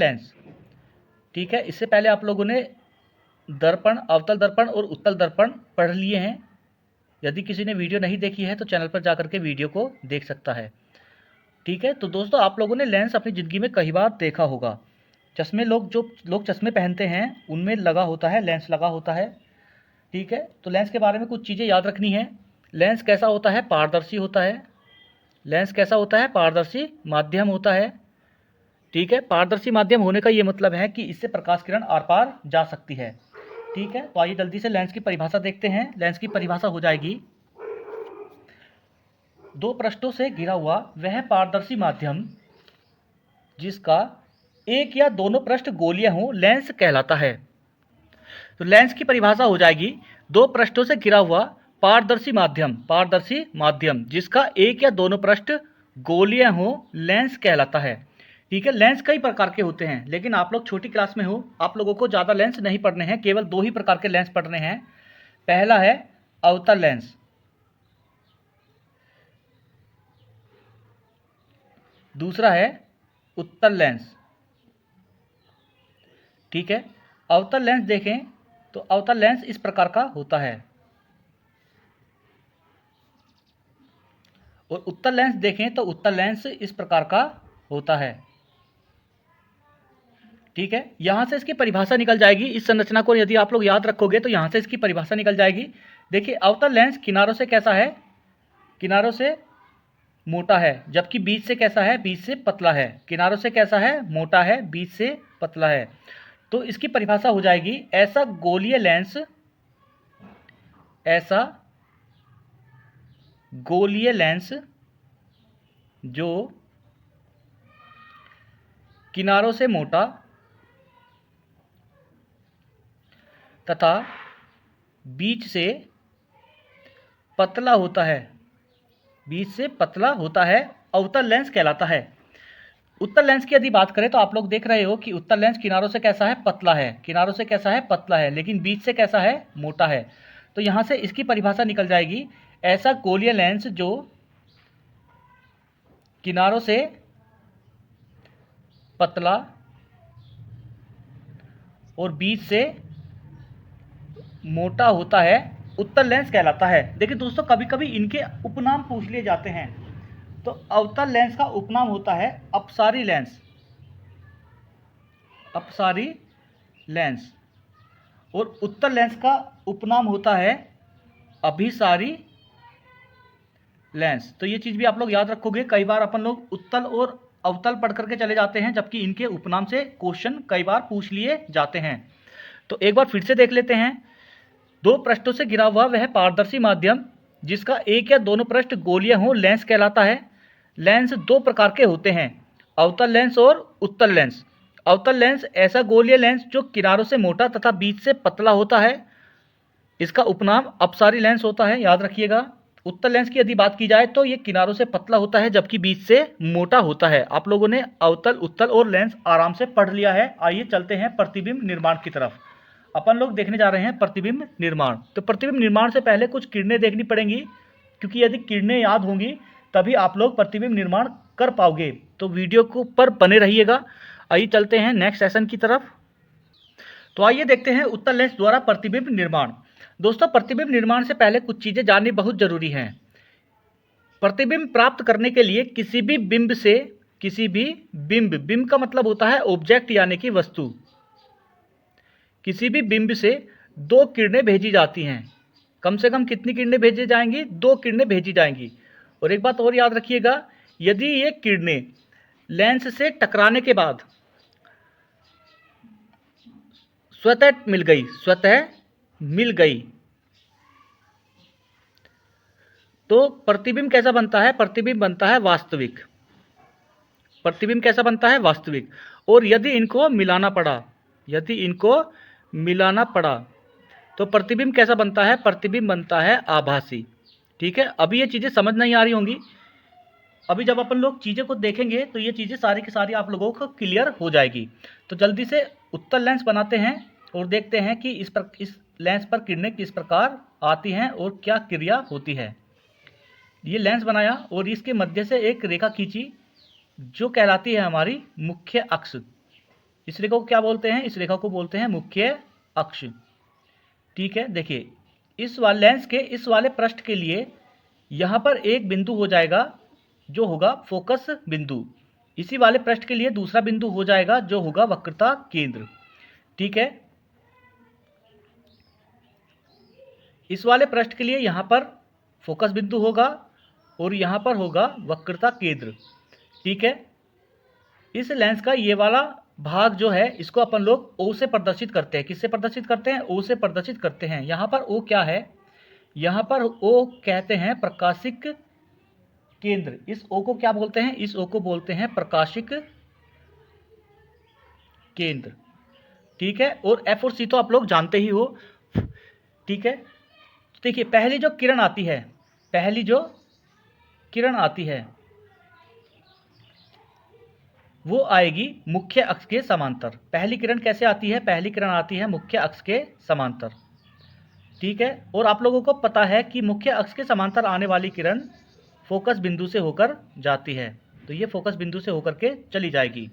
Lens. ठीक है, इससे पहले आप लोगों ने दर्पण, अवतल दर्पण और उत्तल दर्पण पढ़ लिए हैं। यदि किसी ने वीडियो नहीं देखी है तो चैनल पर जाकर के वीडियो को देख सकता है। ठीक है, तो दोस्तों आप लोगों ने लेंस अपनी ज़िंदगी में कई बार देखा होगा। चश्मे जो लोग चश्मे पहनते हैं उनमें लगा होता है, लेंस लगा होता है। ठीक है, तो लेंस के बारे में कुछ चीज़ें याद रखनी है। लेंस कैसा होता है? पारदर्शी होता है। लेंस कैसा होता है? पारदर्शी माध्यम होता है। ठीक है, पारदर्शी माध्यम होने का ये मतलब है कि इससे प्रकाश किरण आर पार जा सकती है। ठीक है, तो आइए जल्दी से लेंस की परिभाषा देखते हैं। लेंस की परिभाषा हो जाएगी, दो पृष्ठों से घिरा हुआ वह पारदर्शी माध्यम जिसका एक या दोनों पृष्ठ गोलीय हों, लेंस कहलाता है। तो लेंस की परिभाषा हो जाएगी, दो पृष्ठों से घिरा हुआ पारदर्शी माध्यम जिसका एक या दोनों पृष्ठ गोलीय हों, लेंस कहलाता है। ठीक है, लेंस कई प्रकार के होते हैं, लेकिन आप लोग छोटी क्लास में हो, आप लोगों को ज़्यादा लेंस नहीं पढ़ने हैं, केवल दो ही प्रकार के लेंस पढ़ने हैं। पहला है अवतल लेंस, दूसरा है उत्तल लेंस। ठीक है, अवतल लेंस देखें तो अवतल लेंस इस प्रकार का होता है, और उत्तल लेंस देखें तो उत्तल लेंस इस प्रकार का होता है। ठीक है, यहां से इसकी परिभाषा निकल जाएगी। इस संरचना को यदि आप लोग याद रखोगे तो यहां से इसकी परिभाषा निकल जाएगी। देखिए, अवतल लेंस किनारों से कैसा है? किनारों से मोटा है, जबकि बीच से कैसा है? बीच से पतला है। किनारों से कैसा है? मोटा है, बीच से पतला है। तो इसकी परिभाषा हो जाएगी, ऐसा गोलीय लेंस जो किनारों से मोटा तथा बीच से पतला होता है, अवतल लेंस कहलाता है। उत्तल लेंस की यदि बात करें तो आप लोग देख रहे हो कि उत्तल लेंस किनारों से कैसा है? पतला है, लेकिन बीच से कैसा है? मोटा है। तो यहां से इसकी परिभाषा निकल जाएगी, ऐसा गोलीय लेंस जो किनारों से पतला और बीच से मोटा होता है, उत्तल लेंस कहलाता है। देखिए दोस्तों, कभी कभी इनके उपनाम पूछ लिए जाते हैं। तो अवतल लेंस का उपनाम होता है अपसारी लेंस, और उत्तल लेंस का उपनाम होता है अभिसारी लेंस। तो ये चीज़ भी आप लोग याद रखोगे। कई बार अपन लोग उत्तल और अवतल पढ़ करके चले जाते हैं, जबकि इनके उपनाम से क्वेश्चन कई बार पूछ लिए जाते हैं। तो एक बार फिर से देख लेते हैं, दो पृष्ठों से घिरा हुआ वह पारदर्शी माध्यम जिसका एक या दोनों पृष्ठ गोलीय हों, लेंस कहलाता है। लेंस दो प्रकार के होते हैं, अवतल लेंस और उत्तल लेंस। अवतल लेंस ऐसा गोलीय लेंस जो किनारों से मोटा तथा बीच से पतला होता है, इसका उपनाम अपसारी लेंस होता है, याद रखिएगा। उत्तल लेंस की यदि बात की जाए तो ये किनारों से पतला होता है, जबकि बीच से मोटा होता है। आप लोगों ने अवतल, उत्तल और लेंस आराम से पढ़ लिया है। आइए चलते हैं प्रतिबिंब निर्माण की तरफ। अपन लोग देखने जा रहे हैं प्रतिबिंब निर्माण। तो प्रतिबिंब निर्माण से पहले कुछ किरणें देखनी पड़ेंगी, क्योंकि यदि किरणें याद होंगी तभी आप लोग प्रतिबिंब निर्माण कर पाओगे। तो वीडियो को पर बने रहिएगा। आइए चलते हैं नेक्स्ट सेशन की तरफ। तो आइए देखते हैं उत्तल लेंस द्वारा प्रतिबिंब निर्माण। दोस्तों, प्रतिबिंब निर्माण से पहले कुछ चीजें जाननी बहुत जरूरी हैं। प्रतिबिंब प्राप्त करने के लिए किसी भी बिंब का मतलब होता है ऑब्जेक्ट यानी कि वस्तु। किसी भी बिंब से दो किरणें भेजी जाती हैं। कम से कम कितनी किरणें भेजी जाएंगी? दो किरणें भेजी जाएंगी। और एक बात और याद रखिएगा, यदि ये किरणें लेंस से टकराने के बाद स्वतः मिल गई तो प्रतिबिंब कैसा बनता है? प्रतिबिंब बनता है वास्तविक। प्रतिबिंब कैसा बनता है? वास्तविक। और यदि इनको मिलाना पड़ा तो प्रतिबिंब कैसा बनता है? प्रतिबिंब बनता है आभासी। ठीक है, अभी ये चीज़ें समझ नहीं आ रही होंगी। अभी जब अपन लोग चीज़ें को देखेंगे तो ये चीज़ें सारी की सारी आप लोगों को क्लियर हो जाएगी। तो जल्दी से उत्तल लेंस बनाते हैं और देखते हैं कि इस लेंस पर किरणें किस प्रकार आती हैं और क्या क्रिया होती है। ये लेंस बनाया और इसके मध्य से एक रेखा खींची जो कहलाती है हमारी मुख्य अक्ष। इस रेखा को क्या बोलते हैं? इस रेखा को बोलते हैं मुख्य अक्ष। ठीक है, देखिए इस वाले लेंस के इस वाले पृष्ठ के लिए यहाँ पर एक बिंदु हो जाएगा जो होगा फोकस बिंदु, इसी वाले पृष्ठ के लिए दूसरा बिंदु हो जाएगा जो होगा वक्रता केंद्र। ठीक है, इस वाले पृष्ठ के लिए यहाँ पर फोकस बिंदु होगा और यहाँ पर होगा वक्रता केंद्र। ठीक है, इस लेंस का ये वाला भाग जो है इसको अपन लोग O से प्रदर्शित करते हैं। किससे प्रदर्शित करते हैं? O से प्रदर्शित करते हैं। यहाँ पर O क्या है? यहाँ पर O कहते हैं प्रकाशिक केंद्र। इस O को क्या बोलते हैं? इस O को बोलते हैं प्रकाशिक केंद्र। ठीक है, और F और C तो आप लोग जानते ही हो। ठीक है, देखिए पहली जो किरण आती है, पहली जो किरण आती है वो आएगी मुख्य अक्ष के समांतर। पहली किरण कैसे आती है? पहली किरण आती है मुख्य अक्ष के समांतर। ठीक है, और आप लोगों को पता है कि मुख्य अक्ष के समांतर आने वाली किरण फोकस बिंदु से होकर जाती है, तो ये फोकस बिंदु से होकर के चली जाएगी।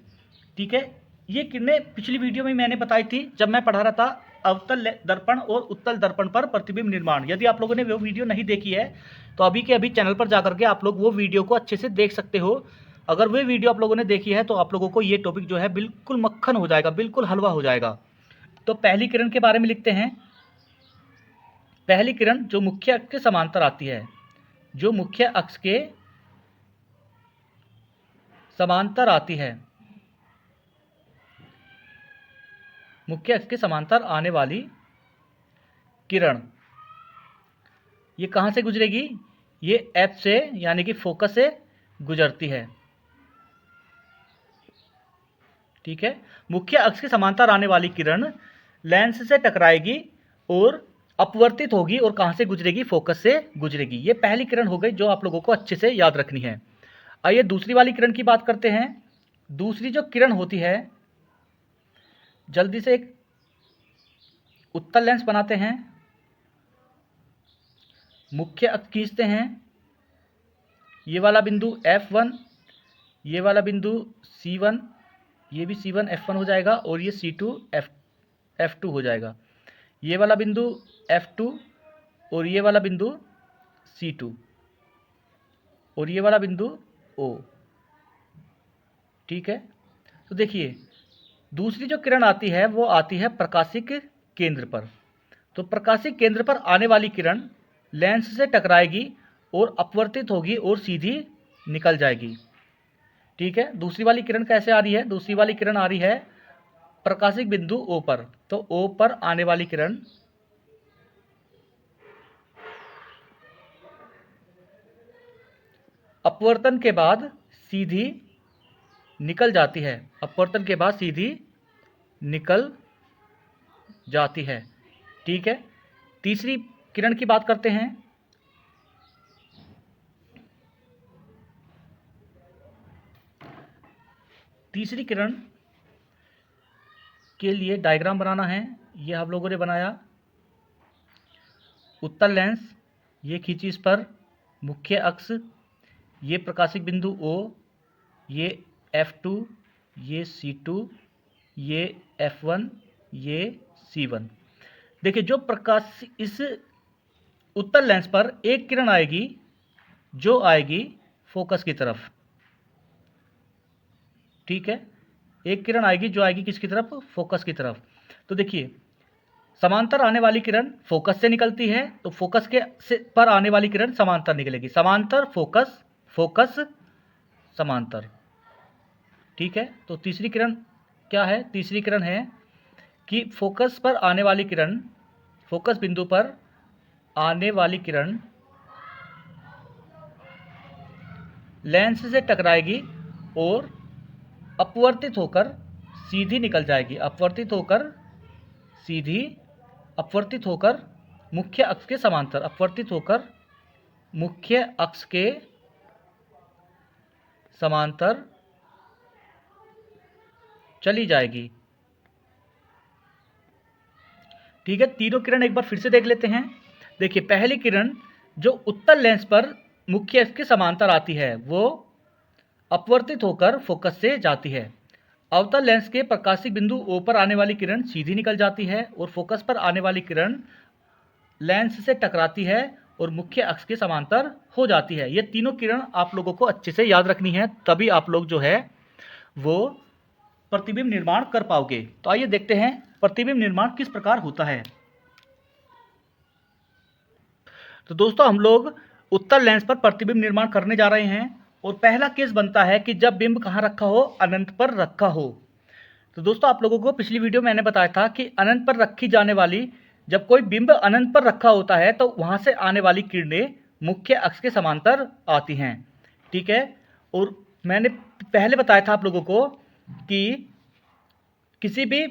ठीक है, ये किरणें पिछली वीडियो में मैंने बताई थी जब मैं पढ़ा रहा था अवतल दर्पण और उत्तल दर्पण पर प्रतिबिंब निर्माण। यदि आप लोगों ने वो वीडियो नहीं देखी है तो अभी के अभी चैनल पर जाकर के आप लोग वो वीडियो को अच्छे से देख सकते हो। अगर वो वीडियो आप लोगों ने देखी है तो आप लोगों को ये टॉपिक जो है बिल्कुल मक्खन हो जाएगा, बिल्कुल हलवा हो जाएगा। तो पहली किरण के बारे में लिखते हैं। पहली किरण जो मुख्य अक्ष के समांतर आती है, जो मुख्य अक्ष के समांतर आती है, मुख्य अक्ष के समांतर आने वाली किरण, ये कहाँ से गुजरेगी? ये F से यानी कि फोकस से गुजरती है। ठीक है, मुख्य अक्ष के समांतर आने वाली किरण लेंस से टकराएगी और अपवर्तित होगी और कहाँ से गुजरेगी? फोकस से गुजरेगी। ये पहली किरण हो गई जो आप लोगों को अच्छे से याद रखनी है। आइए दूसरी वाली किरण की बात करते हैं। दूसरी जो किरण होती है, जल्दी से एक उत्तल लेंस बनाते हैं, मुख्य अक्ष खींचते हैं, ये वाला बिंदु F1, ये वाला बिंदु C1, ये भी C1 F1 हो जाएगा और ये C2 F2 हो जाएगा। ये वाला बिंदु F2 और ये वाला बिंदु C2 और ये वाला बिंदु O। ठीक है, तो देखिए दूसरी जो किरण आती है वो आती है प्रकाशिक केंद्र पर। तो प्रकाशिक केंद्र पर आने वाली किरण लेंस से टकराएगी और अपवर्तित होगी और सीधी निकल जाएगी। ठीक है, दूसरी वाली किरण कैसे आ रही है? दूसरी वाली किरण आ रही है प्रकाशिक बिंदु O पर। तो O पर आने वाली किरण अपवर्तन के बाद सीधी निकल जाती है, अपवर्तन के बाद सीधी निकल जाती है। ठीक है, तीसरी किरण की बात करते हैं। तीसरी किरण के लिए डायग्राम बनाना है, ये आप लोगों ने बनाया। उत्तल लेंस ये खींची इस पर मुख्य अक्ष, ये प्रकाशिक बिंदु O, ये F2, ये C2, ये F1, ये C1। देखिए जो प्रकाश इस उत्तल लेंस पर एक किरण आएगी जो आएगी फोकस की तरफ। ठीक है, एक किरण आएगी जो आएगी किसकी तरफ? फोकस की तरफ। तो देखिए समांतर आने वाली किरण फोकस से निकलती है, तो फोकस के पर आने वाली किरण समांतर निकलेगी। समांतर फोकस, फोकस समांतर। ठीक है, तो तीसरी किरण क्या है? तीसरी किरण है कि फोकस पर आने वाली किरण, फोकस बिंदु पर आने वाली किरण लेंस से टकराएगी और अपवर्तित होकर सीधी निकल जाएगी। अपवर्तित होकर सीधी, अपवर्तित होकर मुख्य अक्ष के समांतर, अपवर्तित होकर मुख्य अक्ष के समांतर चली जाएगी। ठीक है, तीनों किरण एक बार फिर से देख लेते हैं। देखिए पहली किरण जो उत्तल लेंस पर मुख्य अक्ष के समांतर आती है वो अपवर्तित होकर फोकस से जाती है। अवतल लेंस के प्रकाशिक बिंदु O पर आने वाली किरण सीधी निकल जाती है और फोकस पर आने वाली किरण लेंस से टकराती है और मुख्य अक्ष के समांतर हो जाती है। ये तीनों किरण आप लोगों को अच्छे से याद रखनी है, तभी आप लोग जो है वो प्रतिबिंब निर्माण कर पाओगे। तो आइए देखते हैं प्रतिबिंब निर्माण किस प्रकार होता है। तो दोस्तों हम लोग उत्तल लेंस पर प्रतिबिंब निर्माण करने जा रहे हैं और पहला केस बनता है कि जब बिंब कहाँ रखा हो, अनंत पर रखा हो। तो दोस्तों आप लोगों को पिछली वीडियो में मैंने बताया था कि अनंत पर रखी जाने वाली, जब कोई बिंब अनंत पर रखा होता है तो वहां से आने वाली किरणें मुख्य अक्ष के समांतर आती हैं, ठीक है। और मैंने पहले बताया था आप लोगों को कि किसी भी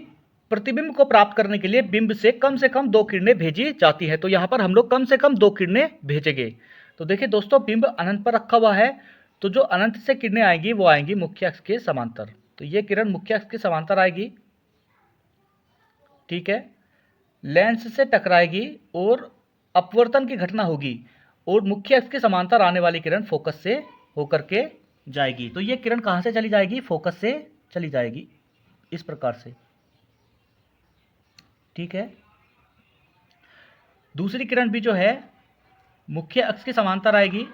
प्रतिबिंब को प्राप्त करने के लिए बिंब से कम 2 किरणें भेजी जाती है। तो यहाँ पर हम लोग कम से कम 2 किरणें भेजेंगे। तो देखिए दोस्तों, बिंब अनंत पर रखा हुआ है, तो जो अनंत से किरणें आएंगी वो आएंगी मुख्य अक्ष के समांतर। तो ये किरण मुख्य अक्ष के समांतर आएगी, ठीक है, लेंस से टकराएगी और अपवर्तन की घटना होगी और मुख्य अक्ष के समांतर आने वाली किरण फोकस से होकर के जाएगी। तो ये किरण कहाँ से चली जाएगी? फोकस से चली जाएगी, इस प्रकार से, ठीक है। दूसरी किरण भी जो है मुख्य अक्ष के समांतर आएगी,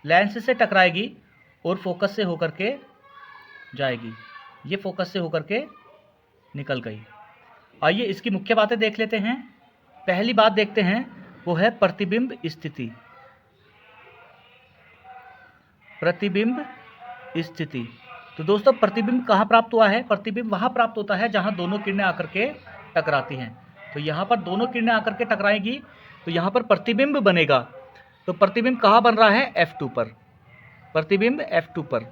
लेंस से टकराएगी और फोकस से होकर के जाएगी। ये फोकस से होकर के निकल गई। आइए इसकी मुख्य बातें देख लेते हैं। पहली बात देखते हैं, वो है प्रतिबिंब स्थिति। प्रतिबिंब स्थिति। तो दोस्तों प्रतिबिंब कहाँ प्राप्त हुआ है? प्रतिबिंब वहाँ प्राप्त होता है जहाँ दोनों किरणें आकर के टकराती हैं। तो यहाँ पर दोनों किरणें आकर के टकराएंगी तो यहाँ पर प्रतिबिंब बनेगा। तो प्रतिबिंब कहाँ बन रहा है? F2 पर। प्रतिबिंब F2 पर।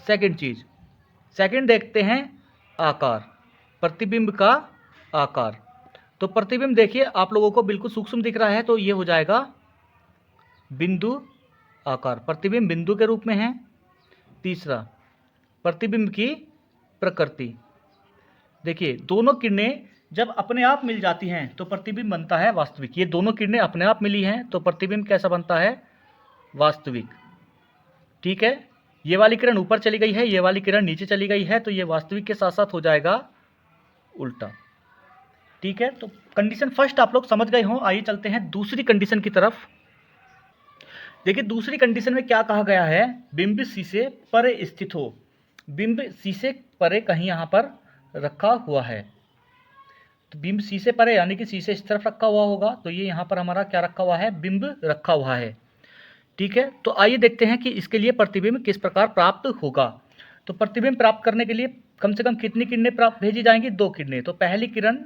सेकंड चीज, सेकंड देखते हैं आकार, प्रतिबिंब का आकार। तो प्रतिबिंब देखिए आप लोगों को बिल्कुल सूक्ष्म दिख रहा है, तो ये हो जाएगा बिंदु आकार, प्रतिबिंब बिंदु के रूप में है। तीसरा, प्रतिबिंब की प्रकृति। देखिए दोनों किरणें जब अपने आप मिल जाती हैं तो प्रतिबिंब बनता है वास्तविक। ये दोनों किरणें अपने आप मिली हैं तो प्रतिबिंब कैसा बनता है? वास्तविक, ठीक है। ये वाली किरण ऊपर चली गई है, ये वाली किरण नीचे चली गई है, तो ये वास्तविक के साथ साथ हो जाएगा उल्टा, ठीक है। तो कंडीशन फर्स्ट आप लोग समझ गए हो। आइए चलते हैं दूसरी कंडीशन की तरफ। देखिए दूसरी कंडीशन में क्या कहा गया है? बिंब सी से परे स्थित हो। बिंब सी से परे कहीं यहाँ पर रखा हुआ है, तो बिंब सी से परे यानी कि सी से इस तरफ रखा हुआ होगा, तो ये यहाँ पर हमारा क्या रखा हुआ है? बिंब रखा हुआ है, ठीक है। तो आइए देखते हैं कि इसके लिए प्रतिबिंब किस प्रकार प्राप्त होगा। तो प्रतिबिंब प्राप्त करने के लिए कम से कम कितनी किरणें प्राप्त भेजी जाएंगी? 2 किरणें। तो पहली किरण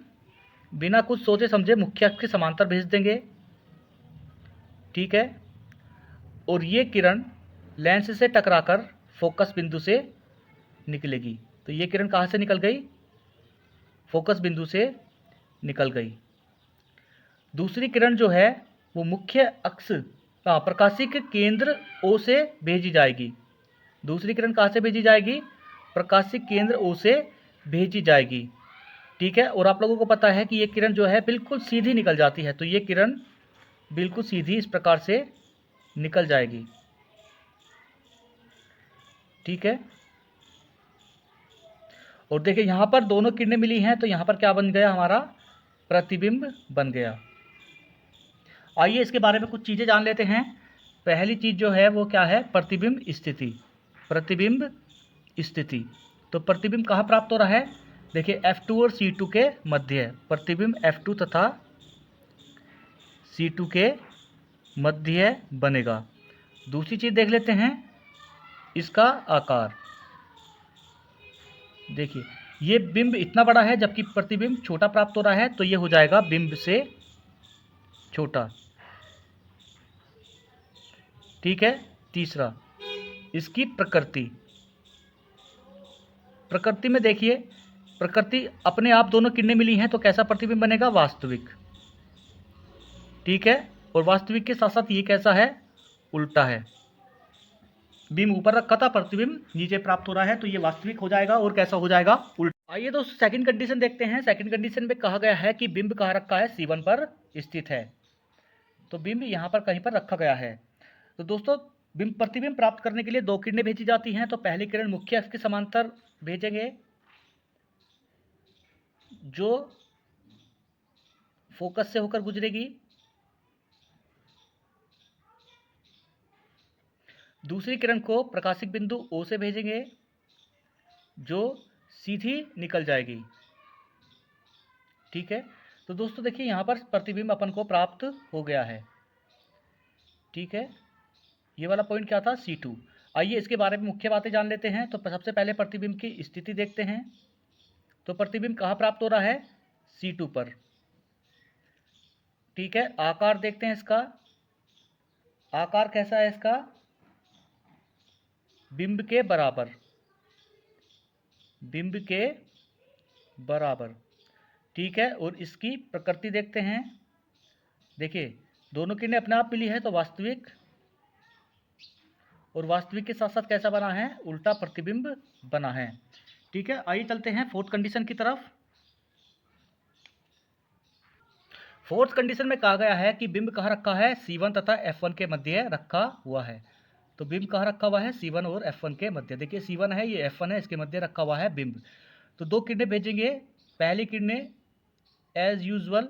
बिना कुछ सोचे समझे मुख्य अक्ष के समांतर भेज देंगे, ठीक है। और ये किरण लेंस से टकराकर फोकस बिंदु से निकलेगी। तो ये किरण कहाँ से निकल गई? फोकस बिंदु से निकल गई। दूसरी किरण जो है वो मुख्य अक्ष प्रकाशिक केंद्र O से भेजी जाएगी। दूसरी किरण कहाँ से भेजी जाएगी? प्रकाशिक केंद्र O से भेजी जाएगी, ठीक है। और आप लोगों को पता है कि ये किरण जो है बिल्कुल सीधी निकल जाती है, तो ये किरण बिल्कुल सीधी इस प्रकार से निकल जाएगी, ठीक है। और देखिए यहाँ पर दोनों किरणें मिली हैं, तो यहाँ पर क्या बन गया? हमारा प्रतिबिंब बन गया। आइए इसके बारे में कुछ चीज़ें जान लेते हैं। पहली चीज़ जो है वो क्या है? प्रतिबिंब स्थिति। प्रतिबिंब स्थिति। तो प्रतिबिंब कहाँ प्राप्त हो रहा है? देखिए F2 और C2 के मध्य है। प्रतिबिंब F2 तथा C2 के मध्य बनेगा। दूसरी चीज़ देख लेते हैं, इसका आकार। देखिए ये बिंब इतना बड़ा है जबकि प्रतिबिंब छोटा प्राप्त हो रहा है, तो ये हो जाएगा बिंब से छोटा, ठीक है। तीसरा, इसकी प्रकृति। प्रकृति में देखिए, प्रकृति अपने आप दोनों किरणें मिली हैं तो कैसा प्रतिबिंब बनेगा? वास्तविक, ठीक है। और वास्तविक के साथ साथ ये कैसा है? उल्टा है। बिंब ऊपर रखा था, प्रतिबिंब नीचे प्राप्त हो रहा है, तो ये वास्तविक हो जाएगा। और कैसा हो जाएगा? उल्टा। आइए दोस्तों सेकंड कंडीशन देखते हैं। सेकंड कंडीशन में कहा गया है कि बिंब कहाँ रखा है? C1 पर स्थित है। तो बिंब यहाँ पर कहीं पर रखा गया है। तो दोस्तों बिंब प्रतिबिंब प्राप्त करने के लिए दो किरणें भेजी जाती हैं। तो पहली किरण मुख्य अक्ष के समांतर भेजेंगे जो फोकस से होकर गुजरेगी। दूसरी किरण को प्रकाशिक बिंदु O से भेजेंगे जो सीधी निकल जाएगी। ठीक है, तो दोस्तों देखिए यहाँ पर प्रतिबिंब अपन को प्राप्त हो गया है। ठीक है, ये वाला पॉइंट क्या था, C2। आइए इसके बारे में मुख्य बातें जान लेते हैं। तो सबसे पहले प्रतिबिंब की स्थिति देखते हैं। तो प्रतिबिंब कहाँ प्राप्त हो रहा है, C2 पर। ठीक है, आकार देखते हैं इसका। आकार कैसा है इसका, बिंब के बराबर, बिंब के बराबर। ठीक है, और इसकी प्रकृति देखते हैं। देखिए दोनों किरणें अपने आप मिली है तो वास्तविक, और वास्तविक के साथ साथ कैसा बना है, उल्टा प्रतिबिंब बना है। ठीक है, आइए चलते हैं फोर्थ कंडीशन की तरफ। फोर्थ कंडीशन में कहा गया है कि बिंब कहाँ रखा है, C1 तथा F1 के मध्य रखा हुआ है। तो बिंब कहाँ रखा हुआ है, C1 और F1 के मध्य। देखिए C1 है, ये F1 है, इसके मध्य रखा हुआ है बिंब। तो दो किरणें भेजेंगे। पहली किरणें एज यूजुअल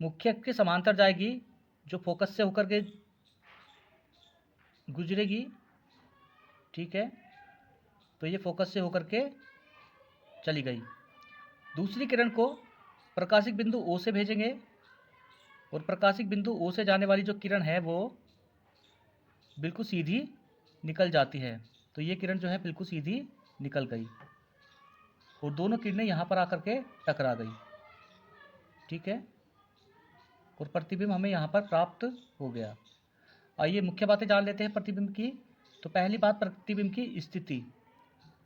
मुख्य अक्ष के समांतर जाएगी जो फोकस से होकर के गुजरेगी। ठीक है, तो ये फोकस से होकर के चली गई। दूसरी किरण को प्रकाशिक बिंदु O से भेजेंगे, और प्रकाशिक बिंदु O से जाने वाली जो किरण है वो बिल्कुल सीधी निकल जाती है। तो ये किरण जो है बिल्कुल सीधी निकल गई और दोनों किरणें यहाँ पर आकर के टकरा गई। ठीक है, और प्रतिबिंब हमें यहाँ पर प्राप्त हो गया। आइए मुख्य बातें जान लेते हैं प्रतिबिंब की। तो पहली बात, प्रतिबिंब की स्थिति।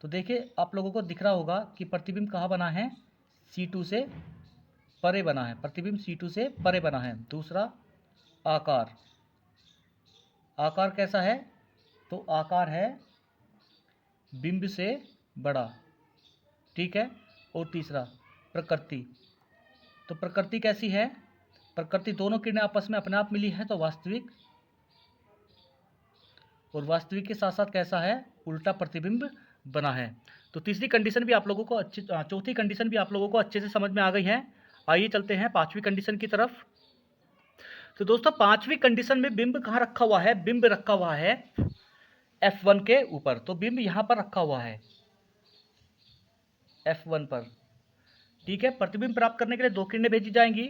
तो देखिए आप लोगों को दिख रहा होगा कि प्रतिबिंब कहाँ बना है, C2 से परे बना है। प्रतिबिंब C2 से परे बना है। दूसरा, आकार। आकार कैसा है, तो आकार है बिंब से बड़ा। ठीक है, और तीसरा, प्रकृति। तो प्रकृति कैसी है, प्रकृति दोनों किरणें आपस में अपने आप मिली है तो वास्तविक, और वास्तविक के साथ साथ कैसा है, उल्टा प्रतिबिंब बना है। तो तीसरी कंडीशन भी आप लोगों को चौथी कंडीशन भी आप लोगों को अच्छे से समझ में आ गई है। आइए चलते हैं पांचवी कंडीशन की तरफ। तो दोस्तों पांचवी कंडीशन में बिंब कहाँ रखा हुआ है, बिंब रखा हुआ है F1 के ऊपर। तो बिंब यहां पर रखा हुआ है F1 पर। ठीक है, प्रतिबिंब प्राप्त करने के लिए दो किरणें भेजी जाएंगी।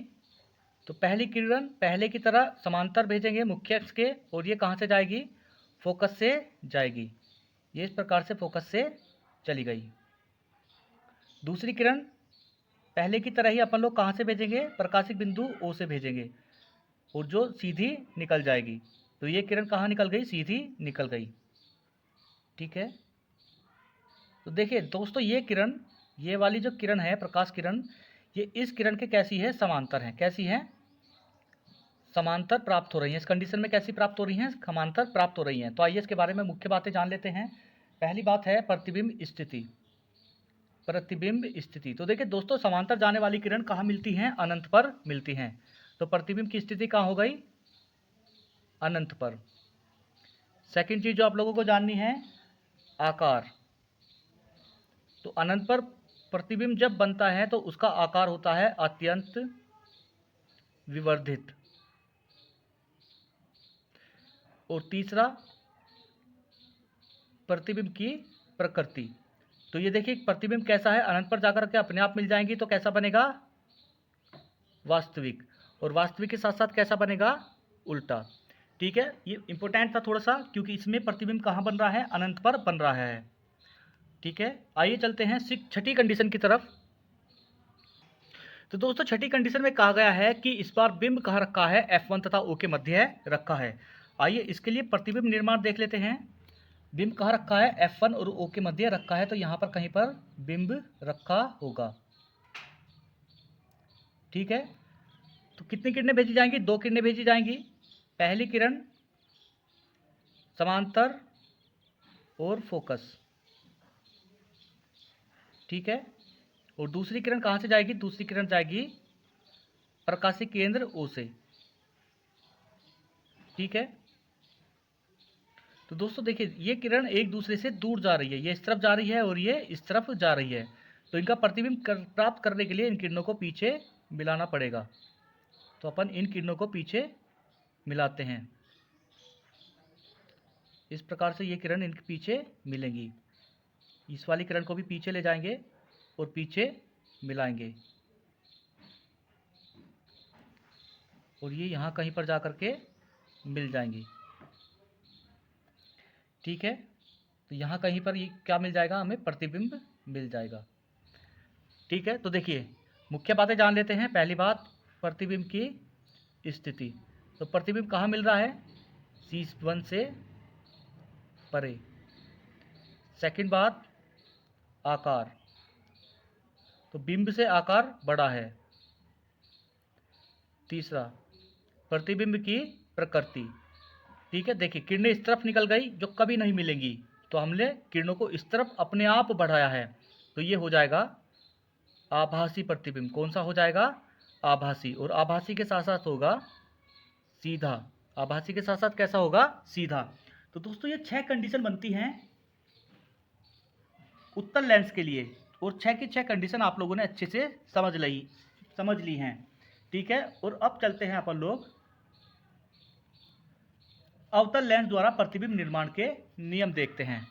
तो पहली किरण पहले की तरह समांतर भेजेंगे मुख्य अक्ष के, और ये कहाँ से जाएगी, फोकस से जाएगी। ये इस प्रकार से फोकस से चली गई। दूसरी किरण पहले की तरह ही अपन लोग कहाँ से भेजेंगे, प्रकाशिक बिंदु O से भेजेंगे, और जो सीधी निकल जाएगी। तो ये किरण कहाँ निकल गई, सीधी निकल गई। ठीक है, तो देखिए दोस्तों ये किरण, ये वाली जो किरण है प्रकाश किरण, ये इस किरण के कैसी है, समांतर है। कैसी है, समांतर प्राप्त हो रही है। इस कंडीशन में कैसी प्राप्त हो रही हैं, समांतर प्राप्त हो रही हैं। तो आइए इसके बारे में मुख्य बातें जान लेते हैं। पहली बात है प्रतिबिंब स्थिति। प्रतिबिंब स्थिति, तो देखिए दोस्तों समांतर जाने वाली किरण कहाँ मिलती हैं, अनंत पर मिलती हैं। तो प्रतिबिंब की स्थिति कहाँ हो गई, अनंत पर। सेकंड चीज जो आप लोगों को जाननी है, आकार। तो अनंत पर प्रतिबिंब जब बनता है तो उसका आकार होता है अत्यंत विवर्धित। और तीसरा, प्रतिबिंब की प्रकृति। तो ये देखिए प्रतिबिंब कैसा है, अनंत पर जाकर के अपने आप मिल जाएंगी तो कैसा बनेगा, वास्तविक, और वास्तविक के साथ साथ कैसा बनेगा, उल्टा। ठीक है, ये इंपॉर्टेंट था थोड़ा सा क्योंकि इसमें प्रतिबिंब कहाँ बन रहा है, अनंत पर बन रहा है। ठीक है, आइए चलते हैं छठी कंडीशन की तरफ। तो दोस्तों छठी कंडीशन में कहा गया है कि इस बार बिंब कहाँ रखा है, F1 तथा O के मध्य रखा है। आइए इसके लिए प्रतिबिंब निर्माण देख लेते हैं। बिंब कहाँ रखा है, F1 और O के मध्य रखा है, तो यहाँ पर कहीं पर बिंब रखा होगा। ठीक है, तो कितनी किरणें भेजी जाएंगी, दो किरणें भेजी जाएंगी। पहली किरण समांतर और फोकस। ठीक है, और दूसरी किरण कहाँ से जाएगी, दूसरी किरण जाएगी प्रकाशिक केंद्र O से। ठीक है, तो दोस्तों देखिए, ये किरण एक दूसरे से दूर जा रही है, ये इस तरफ जा रही है और ये इस तरफ जा रही है। तो इनका प्रतिबिंब प्राप्त करने के लिए इन किरणों को पीछे मिलाना पड़ेगा। तो अपन इन किरणों को पीछे मिलाते हैं। इस प्रकार से ये किरण इनके पीछे मिलेंगी। इस वाली किरण को भी पीछे ले जाएंगे और पीछे मिलाएंगे, और ये यहाँ कहीं पर जा कर के मिल जाएंगी। ठीक है, तो यहाँ कहीं पर ये क्या मिल जाएगा, हमें प्रतिबिंब मिल जाएगा। ठीक है, तो देखिए मुख्य बातें जान लेते हैं। पहली बात, प्रतिबिंब की स्थिति। तो प्रतिबिंब कहाँ मिल रहा है, C1 से परे। सेकंड बात, आकार, तो बिंब से आकार बड़ा है। तीसरा, प्रतिबिंब की प्रकृति। ठीक है, देखिए किरणें इस तरफ निकल गई जो कभी नहीं मिलेंगी, तो हमने किरणों को इस तरफ अपने आप बढ़ाया है, तो ये हो जाएगा आभासी प्रतिबिंब। कौन सा हो जाएगा, आभासी। और आभासी के साथ साथ होगा सीधा। आभासी के साथ साथ कैसा होगा, सीधा। तो दोस्तों ये 6 कंडीशन बनती हैं उत्तल लेंस के लिए, और 6 की 6 कंडीशन आप लोगों ने अच्छे से समझ ली हैं। ठीक है, और अब चलते हैं अपन लोग अवतल लेंस द्वारा प्रतिबिंब निर्माण के नियम देखते हैं।